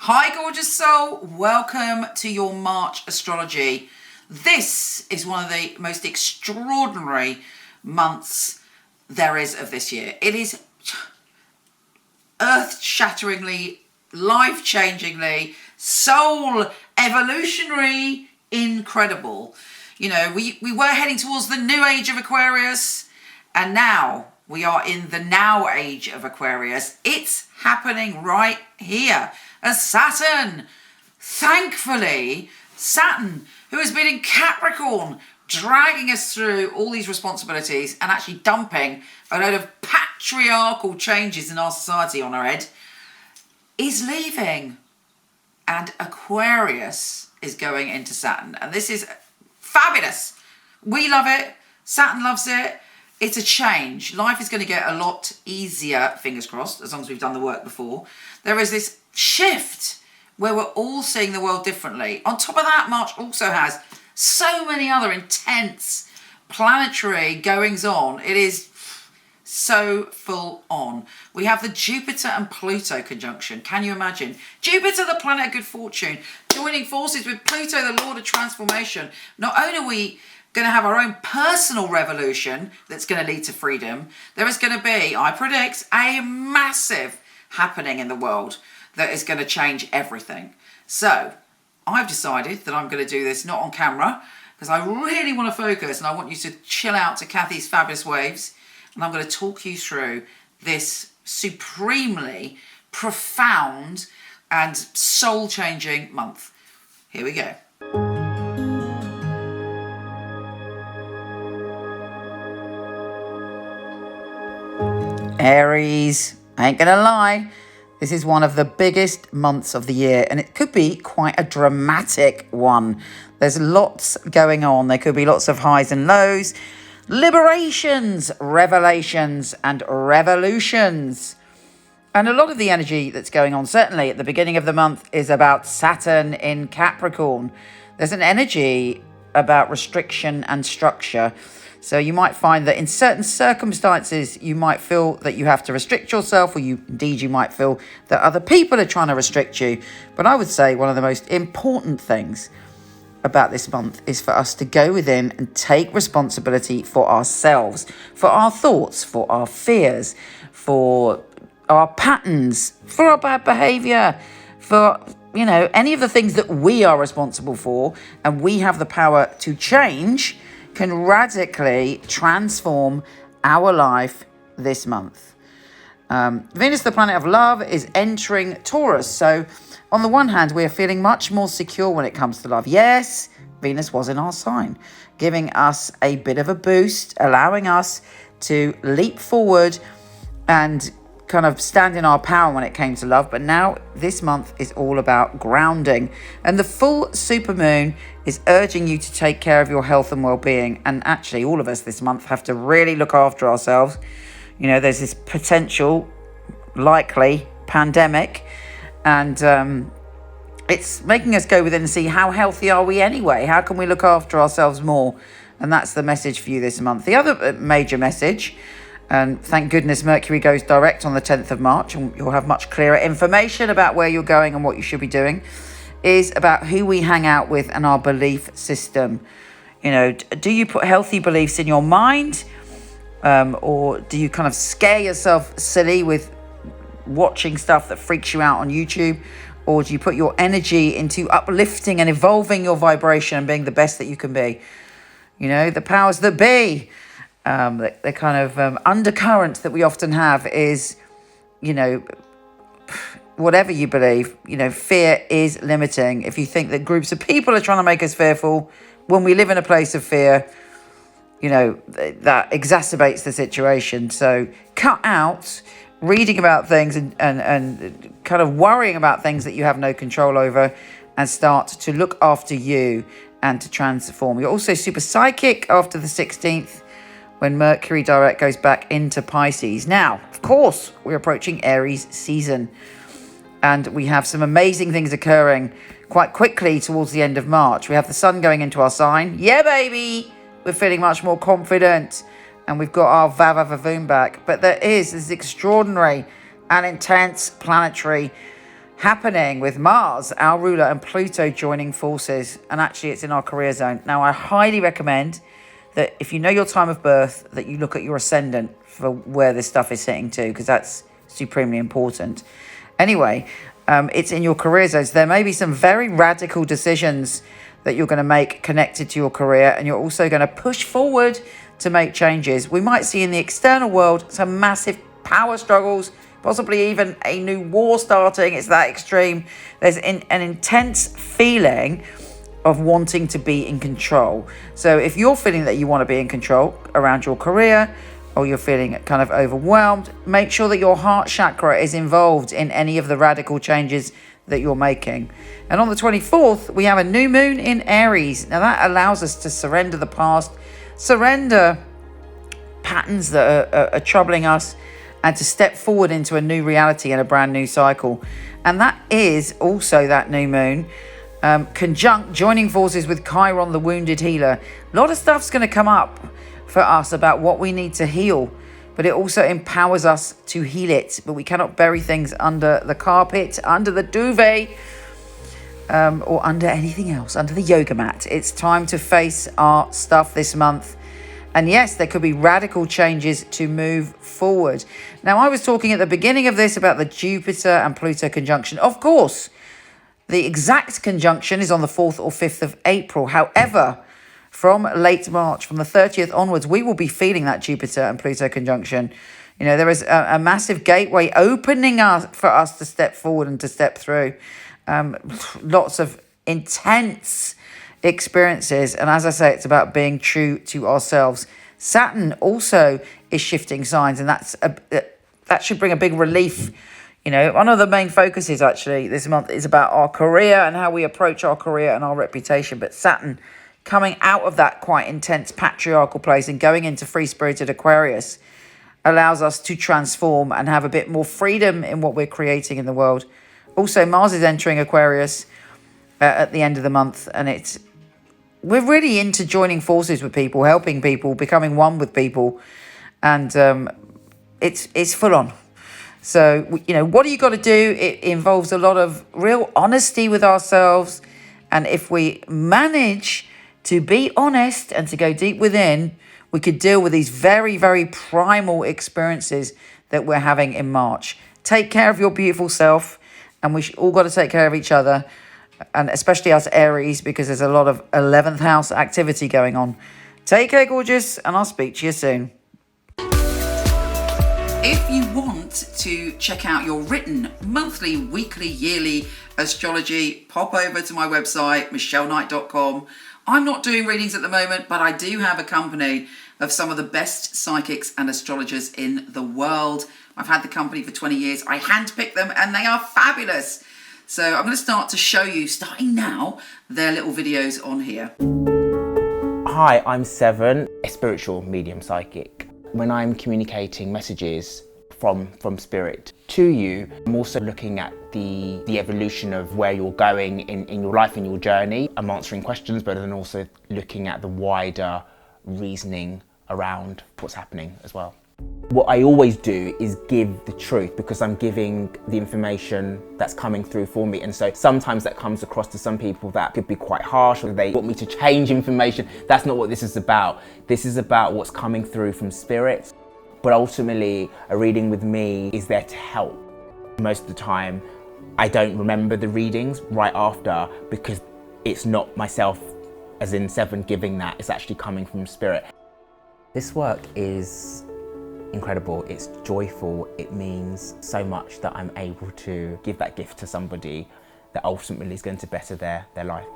Hi, gorgeous soul. Welcome to your March astrology. This is one of the most extraordinary months there is of this year. It is earth-shatteringly, life-changingly, soul evolutionary, incredible. You know, we were heading towards the new age of Aquarius, and now we are in the now age of Aquarius. It's happening right here. As Saturn, thankfully, Saturn, who has been in Capricorn, dragging us through all these responsibilities and actually dumping a load of patriarchal changes in our society on our head, is leaving. And Aquarius is going into Saturn. And this is fabulous. We love it. Saturn loves it. It's a change. Life is going to get a lot easier, fingers crossed, as long as we've done the work before. There is this shift where we're all seeing the world differently. On top of that, March also has so many other intense planetary goings on. It is so full on. We have the Jupiter and Pluto conjunction. Can you imagine? Jupiter, the planet of good fortune, joining forces with Pluto, the lord of transformation. Not only are we going to have our own personal revolution that's going to lead to freedom, there is going to be, I predict, a massive happening in the world that is going to change everything. So I've decided that I'm going to do this not on camera because I really want to focus and I want you to chill out to Kathy's fabulous waves, and I'm going to talk you through this supremely profound and soul-changing month. Here we go. Aries, I ain't gonna lie, this is one of the biggest months of the year, and it could be quite a dramatic one. There's lots going on. There could be lots of highs and lows, liberations, revelations, and revolutions. And a lot of the energy that's going on, certainly at the beginning of the month, is about Saturn in Capricorn. There's an energy about restriction and structure. So you might find that in certain circumstances, you might feel that you have to restrict yourself, or you might feel that other people are trying to restrict you. But I would say one of the most important things about this month is for us to go within and take responsibility for ourselves, for our thoughts, for our fears, for our patterns, for our bad behavior, for, you know, any of the things that we are responsible for and we have the power to change can radically transform our life this month. Venus, the planet of love, is entering Taurus. So on the one hand, we are feeling much more secure when it comes to love. Yes, Venus was in our sign, giving us a bit of a boost, allowing us to leap forward and kind of stand in our power when it came to love. But now this month is all about grounding, and the full supermoon is urging you to take care of your health and well-being. And actually all of us this month have to really look after ourselves. You know, there's this potential likely pandemic, and it's making us go within and see how healthy are we anyway. How can we look after ourselves more? And that's the message for you this month. The other major message, and thank goodness Mercury goes direct on the 10th of March, and you'll have much clearer information about where you're going and what you should be doing, is about who we hang out with and our belief system. You know, do you put healthy beliefs in your mind, or do you kind of scare yourself silly with watching stuff that freaks you out on YouTube? Or do you put your energy into uplifting and evolving your vibration and being the best that you can be? You know, the powers that be. The kind of undercurrent that we often have is, you know, whatever you believe, you know, fear is limiting. If you think that groups of people are trying to make us fearful, when we live in a place of fear, you know, that exacerbates the situation. So cut out reading about things and kind of worrying about things that you have no control over, and start to look after you and to transform. You're also super psychic after the 16th, when Mercury direct goes back into Pisces. Now, of course, we're approaching Aries season, and we have some amazing things occurring quite quickly towards the end of March. We have the sun going into our sign. Yeah, baby! We're feeling much more confident, and we've got our vavavoom back. But there is this extraordinary and intense planetary happening with Mars, our ruler, and Pluto joining forces. And actually, it's in our career zone. Now, I highly recommend that if you know your time of birth, that you look at your ascendant for where this stuff is sitting to, because that's supremely important. Anyway, it's in your career zones. There may be some very radical decisions that you're going to make connected to your career, and you're also going to push forward to make changes. We might see in the external world some massive power struggles, possibly even a new war starting. It's that extreme. There's an intense feeling of wanting to be in control. So if you're feeling that you want to be in control around your career, or you're feeling kind of overwhelmed, make sure that your heart chakra is involved in any of the radical changes that you're making. And on the 24th, we have a new moon in Aries. Now that allows us to surrender the past, surrender patterns that are troubling us, and to step forward into a new reality and a brand new cycle. And that is also that new moon conjunct joining forces with Chiron, the wounded healer. A lot of stuff's going to come up for us about what we need to heal, but it also empowers us to heal it. But we cannot bury things under the carpet, under the duvet, or under anything else, under the yoga mat. It's time to face our stuff this month. And yes, there could be radical changes to move forward. Now, I was talking at the beginning of this about the Jupiter and Pluto conjunction. Of course, the exact conjunction is on the 4th or 5th of April. However, from late March, from the 30th onwards, we will be feeling that Jupiter and Pluto conjunction. You know, there is a massive gateway opening up for us to step forward and to step through. Lots of intense experiences, and as I say, it's about being true to ourselves. Saturn also is shifting signs, and that should bring a big relief. You know, one of the main focuses actually this month is about our career and how we approach our career and our reputation. But Saturn coming out of that quite intense patriarchal place and going into free-spirited Aquarius allows us to transform and have a bit more freedom in what we're creating in the world. Also, Mars is entering Aquarius at the end of the month, and we're really into joining forces with people, helping people, becoming one with people, and it's full on. So, you know, what do you got to do? It involves a lot of real honesty with ourselves, and if we manage to be honest and to go deep within, we could deal with these very, very primal experiences that we're having in March. Take care of your beautiful self, and we all got to take care of each other, and especially us Aries, because there's a lot of 11th house activity going on. Take care, gorgeous, and I'll speak to you soon. If you want to check out your written monthly, weekly, yearly astrology, pop over to my website, michelleknight.com. I'm not doing readings at the moment, but I do have a company of some of the best psychics and astrologers in the world. I've had the company for 20 years. I handpick them and they are fabulous. So I'm going to start to show you, starting now, their little videos on here. Hi, I'm Seven, a spiritual medium psychic. When I'm communicating messages from spirit to you, I'm also looking at the evolution of where you're going in your life, in your journey. I'm answering questions, but then also looking at the wider reasoning around what's happening as well. What I always do is give the truth, because I'm giving the information that's coming through for me. And so sometimes that comes across to some people that could be quite harsh, or they want me to change information. That's not what this is about. This is about what's coming through from spirit. But ultimately, a reading with me is there to help. Most of the time, I don't remember the readings right after, because it's not myself, as in Seven, giving that. It's actually coming from spirit. This work is incredible. It's joyful. It means so much that I'm able to give that gift to somebody that ultimately is going to better their life.